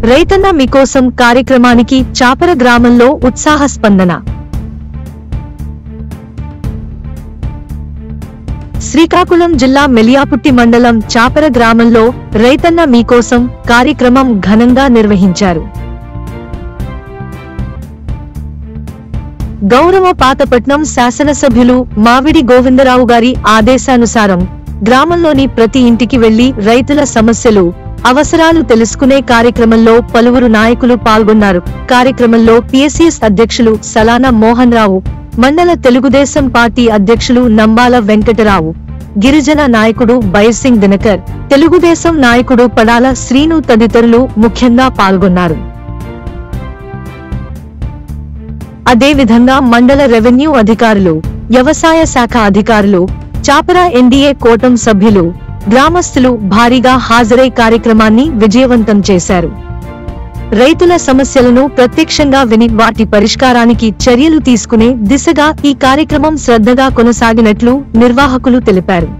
రైతన్న మీకోసం కార్యక్రమానికి చాపర గ్రామంలో ఉత్సాహ స్పందన. శ్రీకాకుళం జిల్లా మెలియాపుట్టి మండలం చాపర గ్రామంలో రైతన్న మీకోసం కార్యక్రమం ఘనంగా నిర్వహించారు. గౌరవ పాతపట్నం శాసనసభ్యులు మావిడి గోవిందరావు గారి ఆదేశానుసారం గ్రామంలోని ప్రతి ఇంటికి వెళ్లి రైతుల సమస్యలు, అవసరాలు తెలుసుకునే కార్యక్రమంలో పలువురు నాయకులు పాల్గొన్నారు. కార్యక్రమంలో పిఎస్సిఎస్ అధ్యక్షులు సలానా మోహన్ రావు, మండల తెలుగుదేశం పార్టీ అధ్యక్షులు నంబాల వెంకటరావు, గిరిజన నాయకుడు బైర్సింగ్ దినకర్, తెలుగుదేశం నాయకుడు పడాల శ్రీను తదితరులు ముఖ్యంగా పాల్గొన్నారు. అదేవిధంగా మండల రెవెన్యూ అధికారులు, వ్యవసాయ శాఖ అధికారులు, చాపర ఎన్డీఏ కూటమి సభ్యులు, గ్రామస్తులు భారీగా హాజరై కార్యక్రమాన్ని విజయవంతం చేశారు. రైతుల సమస్యలను ప్రత్యక్షంగా విని వాటి పరిష్కారానికి చర్యలు తీసుకునే దిశగా ఈ కార్యక్రమం శ్రద్ధగా కొనసాగినట్లు నిర్వాహకులు తెలిపారు.